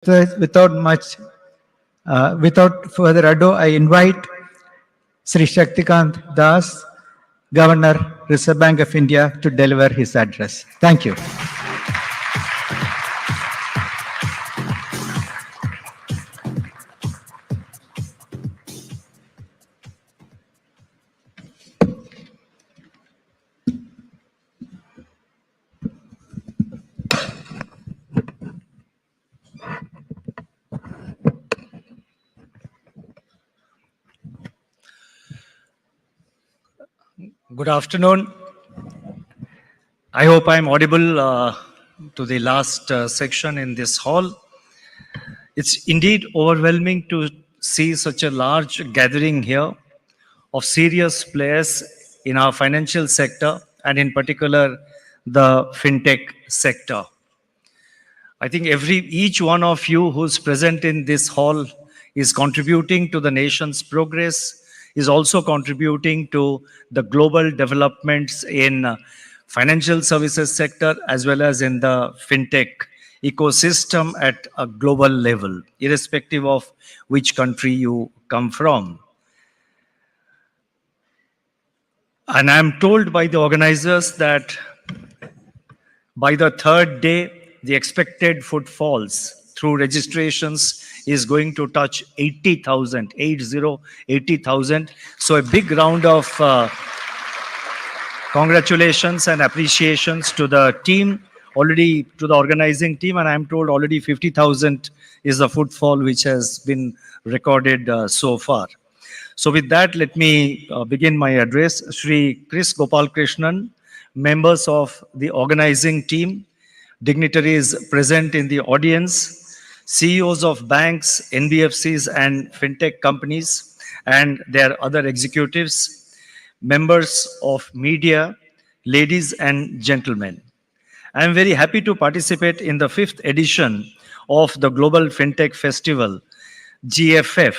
Without further ado, I invite Sri Shaktikanta Das, Governor, Reserve Bank of India, to deliver his address. Thank you. Good afternoon. I hope I'm audible to the last section in this hall. It's indeed overwhelming to see such a large gathering here of serious players in our financial sector and in particular the fintech sector. I think each one of you who's present in this hall is contributing to the nation's progress, is also contributing to the global developments in financial services sector as well as in the fintech ecosystem at a global level, irrespective of which country you come from. And I'm told by the organizers that by the third day, the expected footfalls through registrations is going to touch 80,000, 80,000. So a big round of congratulations and appreciations to the team, already to the organizing team, and I'm told already 50,000 is the footfall which has been recorded so far. So with that, let me begin my address. Shri Chris Gopal Krishnan, members of the organizing team, dignitaries present in the audience, CEOs of banks, NBFCs and fintech companies and their other executives, members of media, ladies and gentlemen. I am very happy to participate in the 5th edition of the Global Fintech Festival, GFF.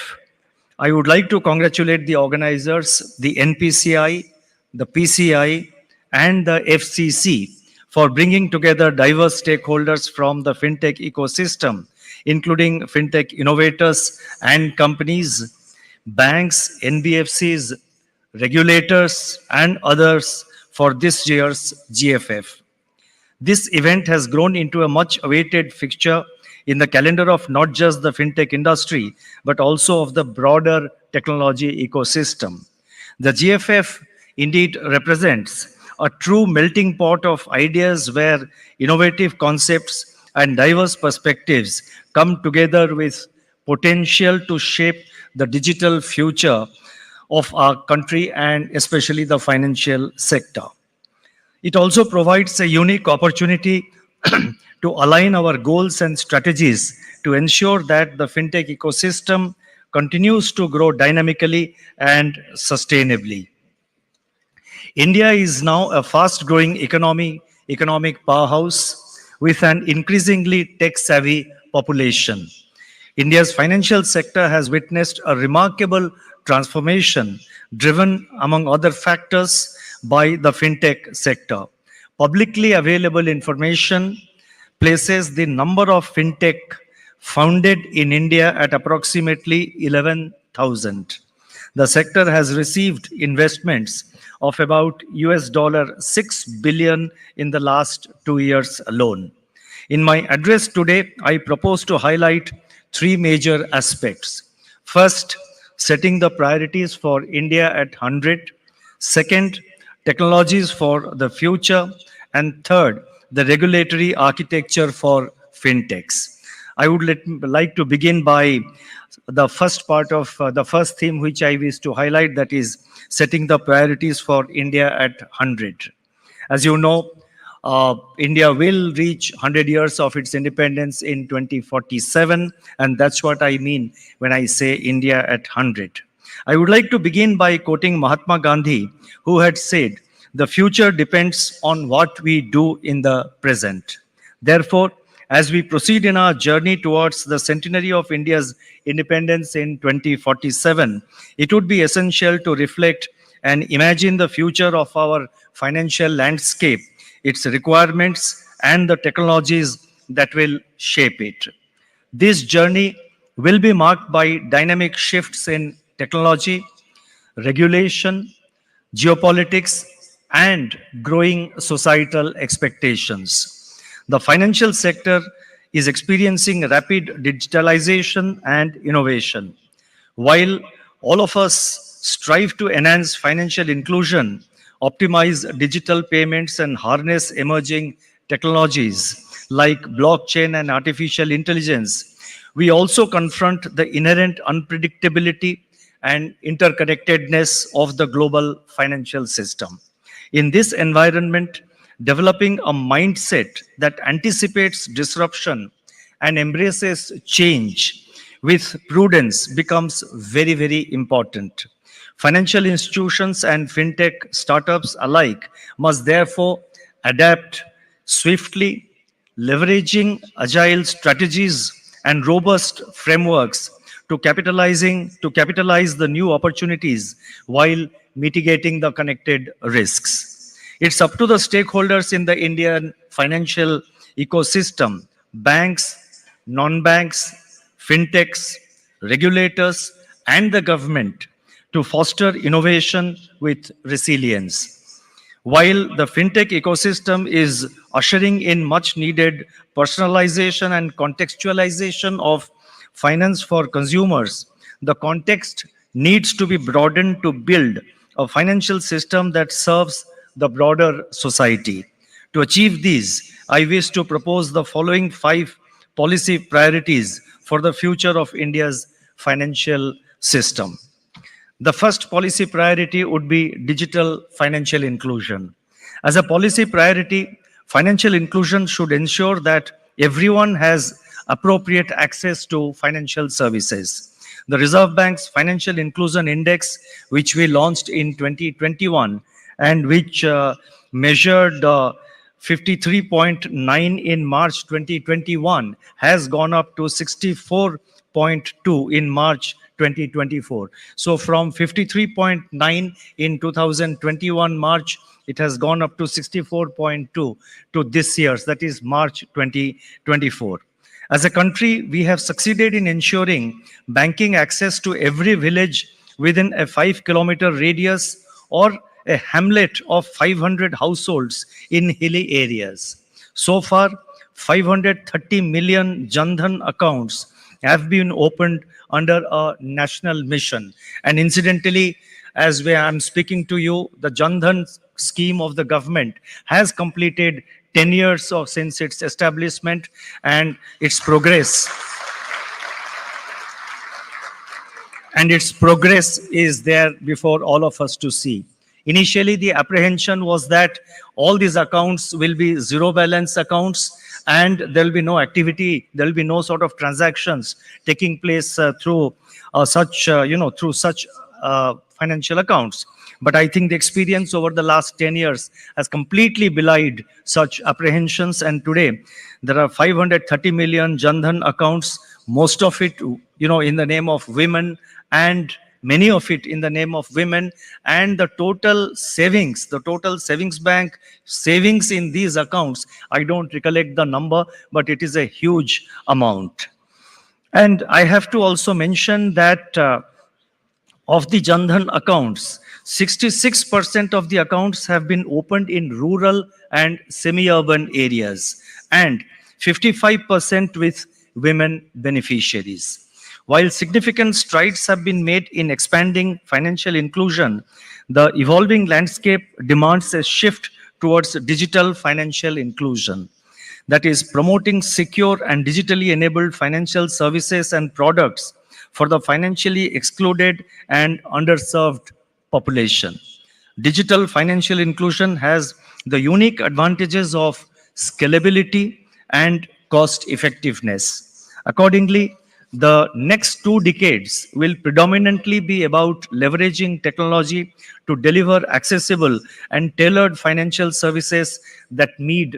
I would like to congratulate the organizers, the NPCI, the PCI, and the FCC for bringing together diverse stakeholders from the fintech ecosystem, including fintech innovators and companies, banks, NBFCs, regulators, and others for this year's GFF. This event has grown into a much-awaited fixture in the calendar of not just the fintech industry, but also of the broader technology ecosystem. The GFF indeed represents a true melting pot of ideas where innovative concepts and diverse perspectives come together with potential to shape the digital future of our country and especially the financial sector. It also provides a unique opportunity to align our goals and strategies to ensure that the fintech ecosystem continues to grow dynamically and sustainably. India is now a fast-growing economic powerhouse with an increasingly tech-savvy population. India's financial sector has witnessed a remarkable transformation driven, among other factors, by the fintech sector. Publicly available information places the number of fintech founded in India at approximately 11,000. The sector has received investments of about $6 billion in the last 2 years alone. In my address today, I propose to highlight 3 major aspects. First, setting the priorities for India at 100. Second, technologies for the future. And third, the regulatory architecture for fintechs. I would like to begin by the first part of the first theme which I wish to highlight, that is setting the priorities for India at 100. As you know, India will reach 100 years of its independence in 2047, and that's what I mean when I say India at 100. I would like to begin by quoting Mahatma Gandhi, who had said, "The future depends on what we do in the present." Therefore, as we proceed in our journey towards the centenary of India's independence in 2047, it would be essential to reflect and imagine the future of our financial landscape, its requirements, and the technologies that will shape it. This journey will be marked by dynamic shifts in technology, regulation, geopolitics, and growing societal expectations. The financial sector is experiencing rapid digitalization and innovation. While all of us strive to enhance financial inclusion, optimize digital payments, and harness emerging technologies like blockchain and artificial intelligence, we also confront the inherent unpredictability and interconnectedness of the global financial system. In this environment, developing a mindset that anticipates disruption and embraces change with prudence becomes very, very important. Financial institutions and fintech startups alike must therefore adapt swiftly, leveraging agile strategies and robust frameworks to capitalize the new opportunities while mitigating the connected risks. It's up to the stakeholders in the Indian financial ecosystem, banks, non-banks, fintechs, regulators, and the government to foster innovation with resilience. While the fintech ecosystem is ushering in much needed personalization and contextualization of finance for consumers, the context needs to be broadened to build a financial system that serves the broader society. To achieve these, I wish to propose the following 5 policy priorities for the future of India's financial system. The first policy priority would be digital financial inclusion. As a policy priority, financial inclusion should ensure that everyone has appropriate access to financial services. The Reserve Bank's Financial Inclusion Index, which we launched in 2021 and which measured 53.9 in March 2021, has gone up to 64.2 in March 2024. So from 53.9 in 2021 March, it has gone up to 64.2 to this year's, that is March 2024. As a country, we have succeeded in ensuring banking access to every village within a 5-kilometer radius or a hamlet of 500 households in hilly areas. So far, 530 million Jan Dhan accounts have been opened under a national mission. And incidentally, as I'm speaking to you, the Jan Dhan scheme of the government has completed 10 years since its establishment, and its progress is there before all of us to see. Initially, the apprehension was that all these accounts will be zero balance accounts and there will be no activity, there will be no sort of transactions taking place through such financial accounts. But I think the experience over the last 10 years has completely belied such apprehensions. And today, there are 530 million Jan Dhan accounts, most of it, in the name of women, and many of it in the name of women. And the total savings bank savings in these accounts, I don't recollect the number, but it is a huge amount. And I have to also mention that of the Jan Dhan accounts, 66% of the accounts have been opened in rural and semi-urban areas, and 55% with women beneficiaries. While significant strides have been made in expanding financial inclusion, the evolving landscape demands a shift towards digital financial inclusion. That is, promoting secure and digitally enabled financial services and products for the financially excluded and underserved population. Digital financial inclusion has the unique advantages of scalability and cost effectiveness. Accordingly, the next 2 decades will predominantly be about leveraging technology to deliver accessible and tailored financial services that meet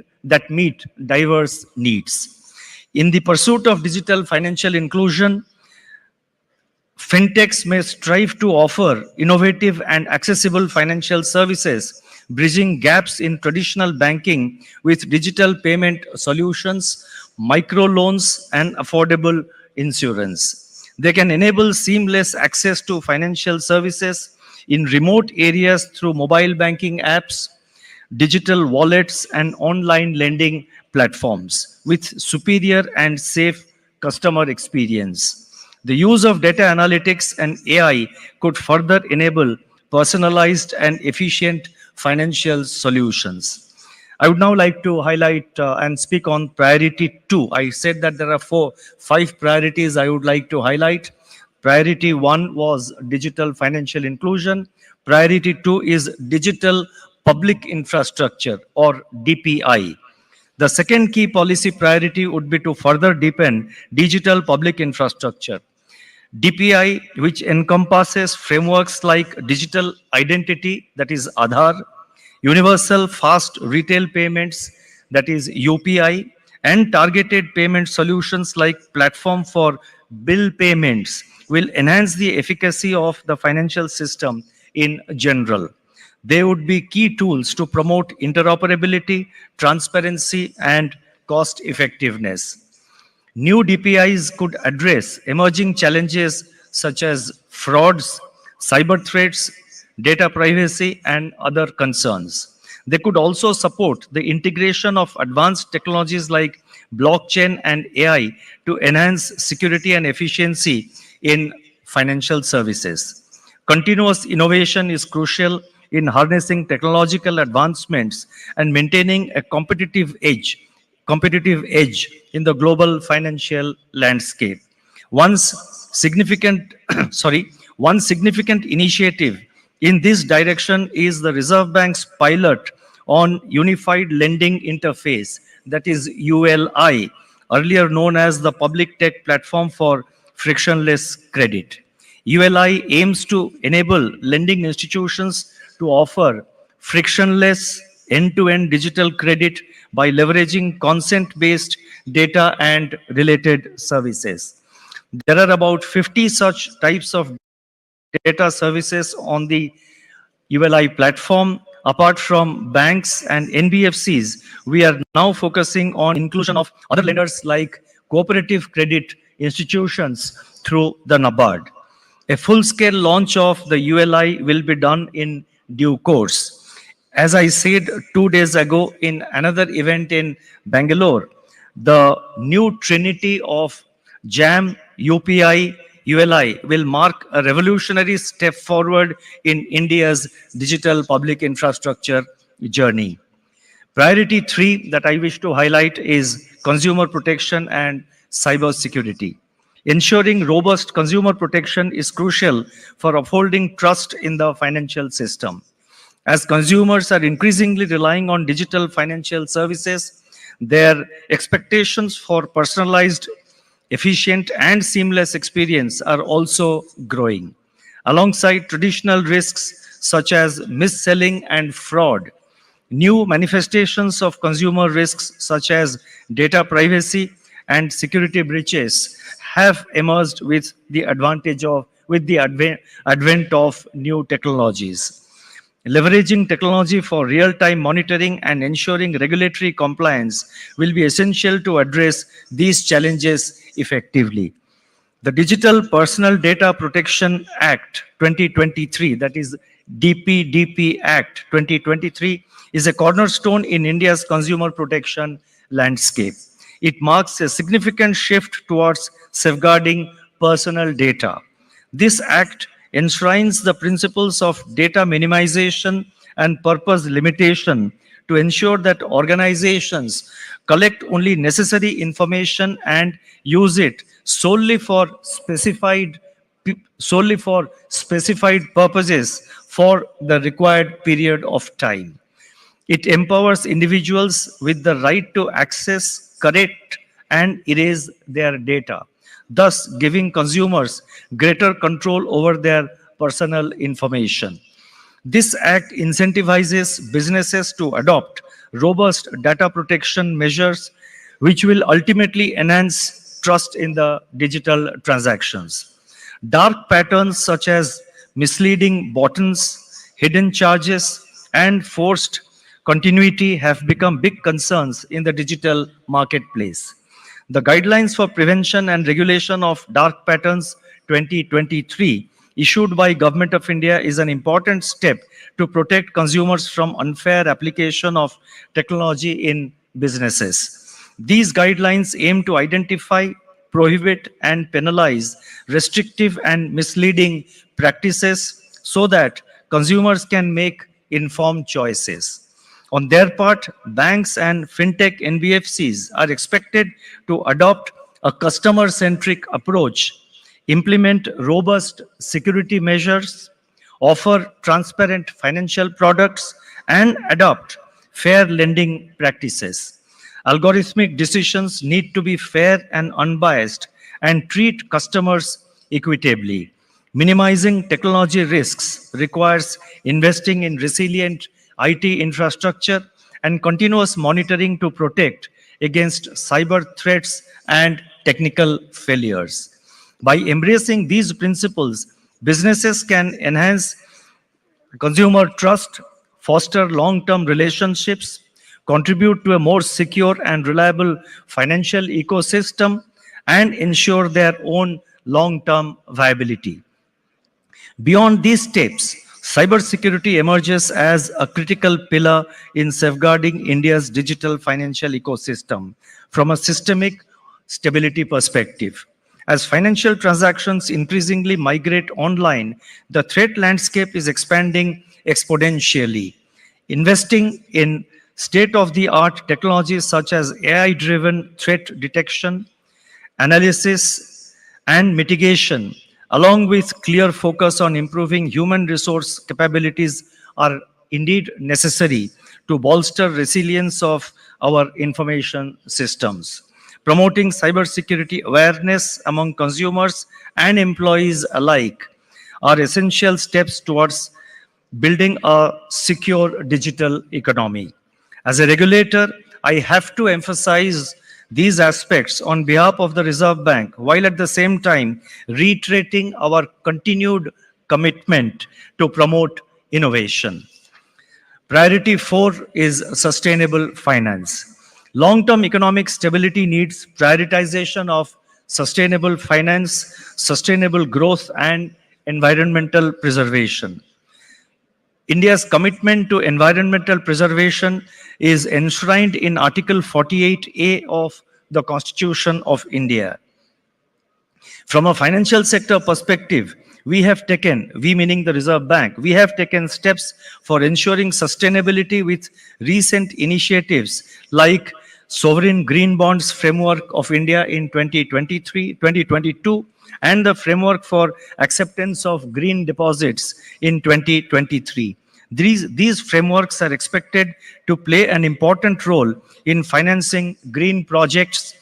diverse needs. In the pursuit of digital financial inclusion, fintechs may strive to offer innovative and accessible financial services, bridging gaps in traditional banking with digital payment solutions, microloans, and affordable insurance. They can enable seamless access to financial services in remote areas through mobile banking apps, digital wallets, and online lending platforms with superior and safe customer experience. The use of data analytics and AI could further enable personalized and efficient financial solutions. I would now like to highlight and speak on priority two. I said that there are five priorities I would like to highlight. Priority one was digital financial inclusion. Priority two is digital public infrastructure or DPI. The second key policy priority would be to further deepen digital public infrastructure. DPI, which encompasses frameworks like digital identity, that is Aadhaar, universal fast retail payments, that is UPI, and targeted payment solutions like platform for bill payments will enhance the efficacy of the financial system in general. They would be key tools to promote interoperability, transparency, and cost effectiveness. New DPIs could address emerging challenges such as frauds, cyber threats, data privacy, and other concerns. They could also support the integration of advanced technologies like blockchain and AI to enhance security and efficiency in financial services. Continuous innovation is crucial in harnessing technological advancements and maintaining a competitive edge in the global financial landscape. Once significant, one significant initiative in this direction is the Reserve Bank's pilot on Unified Lending Interface, that is ULI, earlier known as the Public Tech Platform for Frictionless Credit. ULI aims to enable lending institutions to offer frictionless end-to-end digital credit by leveraging consent-based data and related services. There are about 50 such types of data services on the ULI platform. Apart from banks and NBFCs, we are now focusing on inclusion of other lenders like cooperative credit institutions through the NABARD. A full-scale launch of the ULI will be done in due course. As I said 2 days ago in another event in Bangalore, the new trinity of JAM, UPI, ULI will mark a revolutionary step forward in India's digital public infrastructure journey. Priority three that I wish to highlight is consumer protection and cyber security. Ensuring robust consumer protection is crucial for upholding trust in the financial system. As consumers are increasingly relying on digital financial services, their expectations for personalized, efficient, and seamless experience are also growing. Alongside traditional risks such as mis-selling and fraud, new manifestations of consumer risks such as data privacy and security breaches have emerged with the advent of new technologies. Leveraging technology for real-time monitoring and ensuring regulatory compliance will be essential to address these challenges effectively. The Digital Personal Data Protection Act 2023, that is DPDP Act 2023, is a cornerstone in India's consumer protection landscape. It marks a significant shift towards safeguarding personal data. This act enshrines the principles of data minimization and purpose limitation to ensure that organizations collect only necessary information and use it solely for specified purposes for the required period of time. It empowers individuals with the right to access, correct, and erase their data, thus giving consumers greater control over their personal information. This act incentivizes businesses to adopt robust data protection measures, which will ultimately enhance trust in the digital transactions. Dark patterns such as misleading buttons, hidden charges, and forced continuity have become big concerns in the digital marketplace. The Guidelines for Prevention and Regulation of Dark Patterns 2023, issued by Government of India, is an important step to protect consumers from unfair application of technology in businesses. These guidelines aim to identify, prohibit, and penalize restrictive and misleading practices so that consumers can make informed choices. On their part, banks and fintech NBFCs are expected to adopt a customer-centric approach, implement robust security measures, offer transparent financial products, and adopt fair lending practices. Algorithmic decisions need to be fair and unbiased and treat customers equitably. Minimizing technology risks requires investing in resilient IT infrastructure and continuous monitoring to protect against cyber threats and technical failures. By embracing these principles, businesses can enhance consumer trust, foster long-term relationships, contribute to a more secure and reliable financial ecosystem, and ensure their own long-term viability. Beyond these steps, cybersecurity emerges as a critical pillar in safeguarding India's digital financial ecosystem from a systemic stability perspective. As financial transactions increasingly migrate online, the threat landscape is expanding exponentially. Investing in state-of-the-art technologies such as AI-driven threat detection, analysis, and mitigation, along with clear focus on improving human resource capabilities, are indeed necessary to bolster resilience of our information systems. Promoting cybersecurity awareness among consumers and employees alike are essential steps towards building a secure digital economy. As a regulator, I have to emphasize these aspects on behalf of the Reserve Bank, while at the same time reiterating our continued commitment to promote innovation. Priority 4 is sustainable finance. Long-term economic stability needs prioritization of sustainable finance, sustainable growth, and environmental preservation. India's commitment to environmental preservation is enshrined in Article 48A of the Constitution of India. From a financial sector perspective, we meaning the Reserve Bank, we have taken steps for ensuring sustainability with recent initiatives like Sovereign Green Bonds Framework of India in 2022, and the Framework for Acceptance of Green Deposits in 2023. These frameworks are expected to play an important role in financing green projects,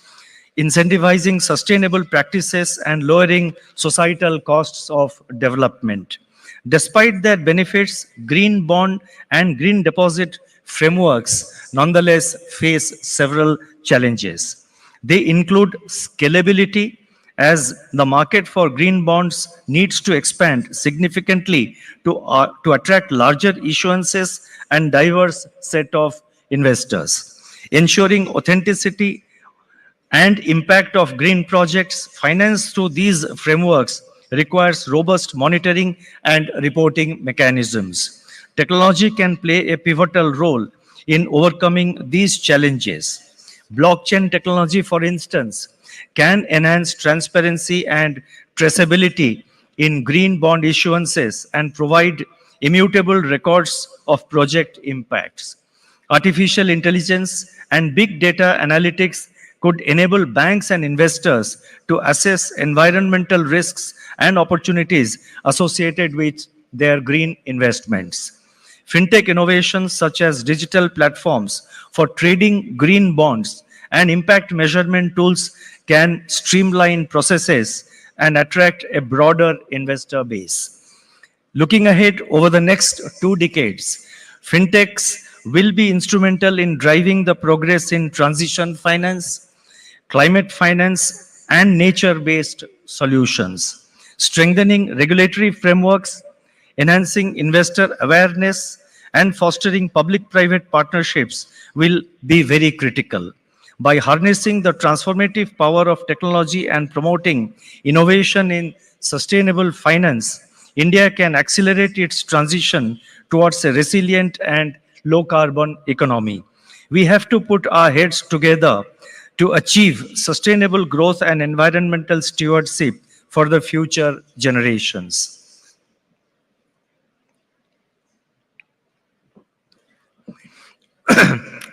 incentivizing sustainable practices, and lowering societal costs of development. Despite their benefits, green bond and green deposit frameworks nonetheless face several challenges. They include scalability, as the market for green bonds needs to expand significantly to attract larger issuances and diverse set of investors. Ensuring authenticity and impact of green projects financed through these frameworks requires robust monitoring and reporting mechanisms. Technology can play a pivotal role in overcoming these challenges. Blockchain technology, for instance, can enhance transparency and traceability in green bond issuances and provide immutable records of project impacts. Artificial intelligence and big data analytics could enable banks and investors to assess environmental risks and opportunities associated with their green investments. Fintech innovations such as digital platforms for trading green bonds and impact measurement tools can streamline processes and attract a broader investor base. Looking ahead over the next 2 decades, fintechs will be instrumental in driving the progress in transition finance, climate finance, and nature-based solutions. Strengthening regulatory frameworks, enhancing investor awareness, and fostering public-private partnerships will be very critical. By harnessing the transformative power of technology and promoting innovation in sustainable finance, India can accelerate its transition towards a resilient and low carbon economy. We have to put our heads together to achieve sustainable growth and environmental stewardship for the future generations.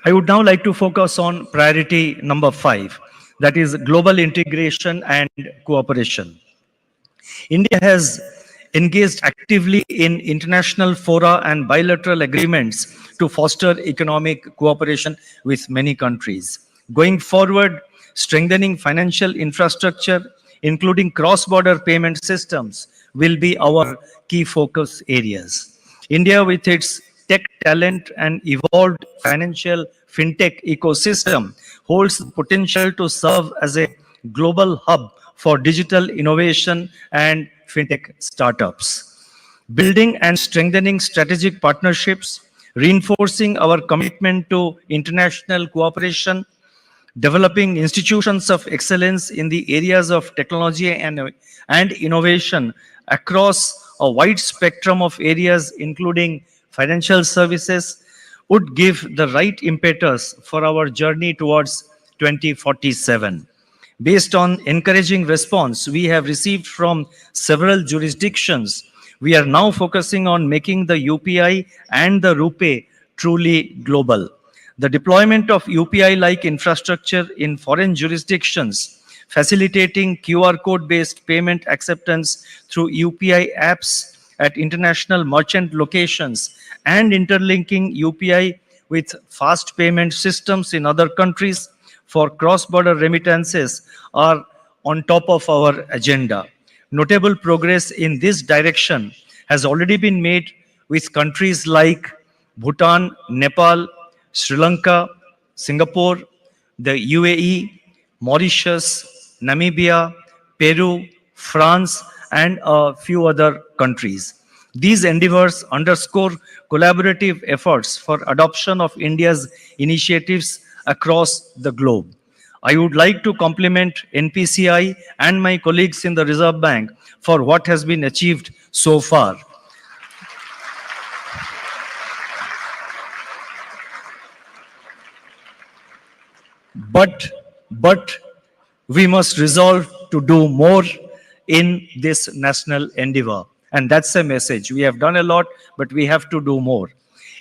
I would now like to focus on priority number 5, that is global integration and cooperation. India has engaged actively in international fora and bilateral agreements to foster economic cooperation with many countries. Going forward, strengthening financial infrastructure, including cross-border payment systems, will be our key focus areas. India, with its tech talent and evolved financial fintech ecosystem, holds the potential to serve as a global hub for digital innovation and fintech startups. Building and strengthening strategic partnerships, reinforcing our commitment to international cooperation, developing institutions of excellence in the areas of technology and innovation across a wide spectrum of areas, including financial services, would give the right impetus for our journey towards 2047. Based on encouraging response we have received from several jurisdictions, we are now focusing on making the UPI and the RuPay truly global. The deployment of UPI-like infrastructure in foreign jurisdictions, facilitating QR code-based payment acceptance through UPI apps at international merchant locations, and interlinking UPI with fast payment systems in other countries for cross-border remittances are on top of our agenda. Notable progress in this direction has already been made with countries like Bhutan, Nepal, Sri Lanka, Singapore, the UAE, Mauritius, Namibia, Peru, France, and a few other countries. These endeavors underscore collaborative efforts for adoption of India's initiatives across the globe. I would like to compliment NPCI and my colleagues in the Reserve Bank for what has been achieved so far. But we must resolve to do more in this national endeavor. And that's a message. We have done a lot, but we have to do more.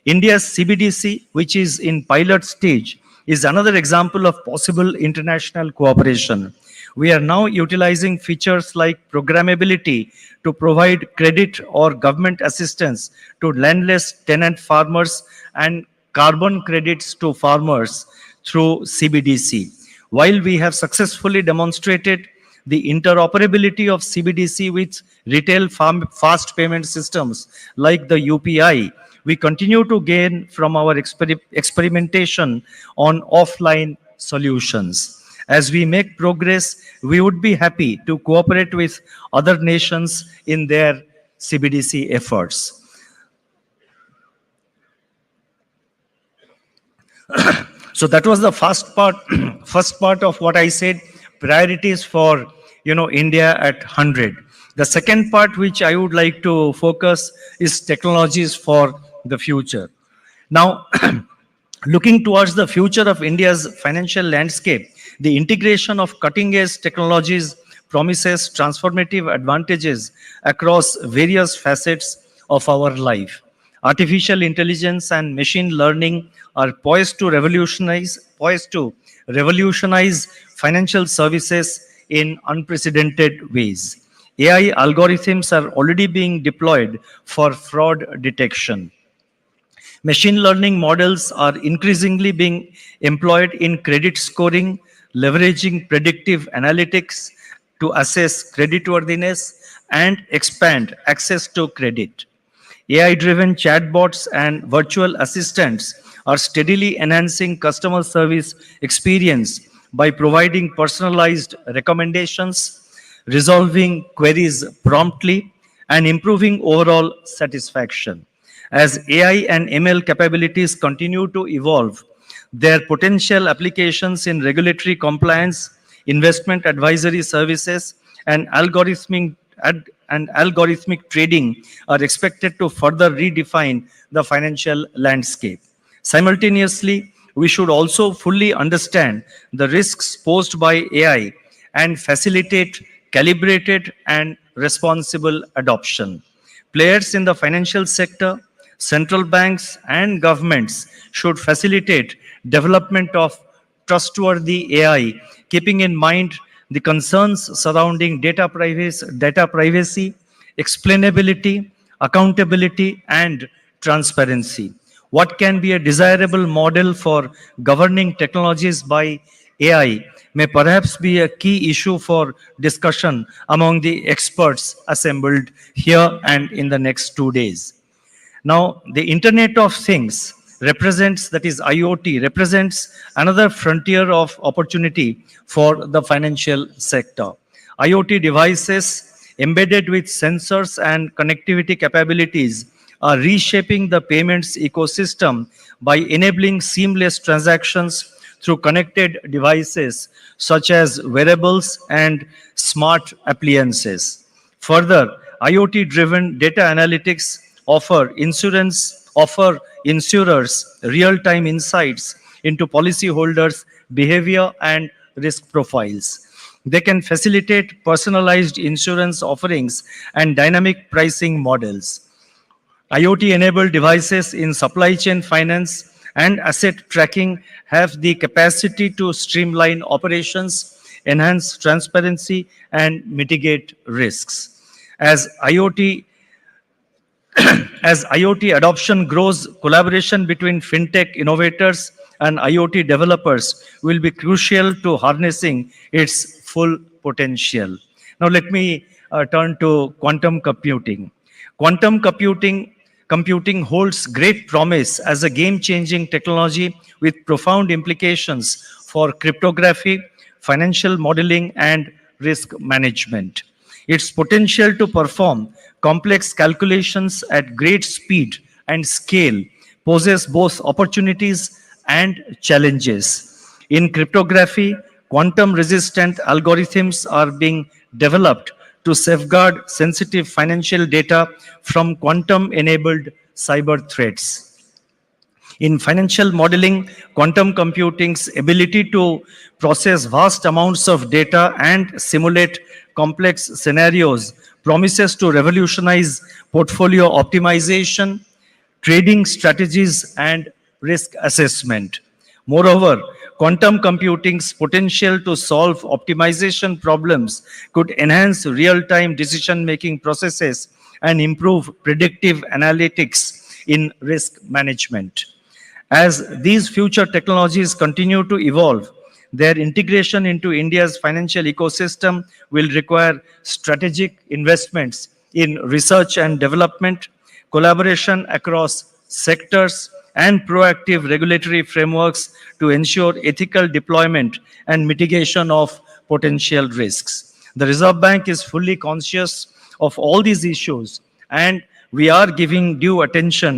India's CBDC, which is in pilot stage, is another example of possible international cooperation. We are now utilizing features like programmability to provide credit or government assistance to landless tenant farmers and carbon credits to farmers through CBDC. While we have successfully demonstrated the interoperability of CBDC with retail fast payment systems like the UPI, we continue to gain from our experimentation on offline solutions. As we make progress, we would be happy to cooperate with other nations in their CBDC efforts. So that was the first part of what I said, priorities for India at 100. The second part which I would like to focus is technologies for the future. Now, looking towards the future of India's financial landscape, the integration of cutting-edge technologies promises transformative advantages across various facets of our life. Artificial intelligence and machine learning are poised to revolutionize financial services in unprecedented ways. AI algorithms are already being deployed for fraud detection. Machine learning models are increasingly being employed in credit scoring, leveraging predictive analytics to assess creditworthiness and expand access to credit. AI-driven chatbots and virtual assistants are steadily enhancing customer service experience by providing personalized recommendations, resolving queries promptly, and improving overall satisfaction. As AI and ML capabilities continue to evolve, Their potential applications in regulatory compliance, investment advisory services, and algorithmic trading are expected to further redefine the financial landscape. Simultaneously, we should also fully understand the risks posed by AI and facilitate calibrated and responsible adoption. Players in the financial sector, central banks, and governments should facilitate development of trustworthy AI, keeping in mind the concerns surrounding data privacy, explainability, accountability, and transparency. What can be a desirable model for governing technologies by AI may perhaps be a key issue for discussion among the experts assembled here and in the next 2 days. Now, the Internet of Things represents, that is IoT, represents another frontier of opportunity for the financial sector. IoT devices embedded with sensors and connectivity capabilities are reshaping the payments ecosystem by enabling seamless transactions through connected devices such as wearables and smart appliances. Further, IoT-driven data analytics offer insurers real-time insights into policyholders' behavior and risk profiles. They can facilitate personalized insurance offerings and dynamic pricing models. IoT-enabled devices in supply chain finance and asset tracking have the capacity to streamline operations, enhance transparency, and mitigate risks. As IoT as IoT adoption grows, collaboration between fintech innovators and IoT developers will be crucial to harnessing its full potential. Now, let me turn to quantum computing. Quantum computing holds great promise as a game-changing technology with profound implications for cryptography, financial modeling, and risk management. Its potential to perform complex calculations at great speed and scale poses both opportunities and challenges. In cryptography, quantum-resistant algorithms are being developed to safeguard sensitive financial data from quantum-enabled cyber threats. In financial modeling, quantum computing's ability to process vast amounts of data and simulate complex scenarios promises to revolutionize portfolio optimization, trading strategies, and risk assessment. Moreover, quantum computing's potential to solve optimization problems could enhance real-time decision-making processes and improve predictive analytics in risk management. As these future technologies continue to evolve, their integration into India's financial ecosystem will require strategic investments in research and development, collaboration across sectors, and proactive regulatory frameworks to ensure ethical deployment and mitigation of potential risks. The Reserve Bank is fully conscious of all these issues, and we are giving due attention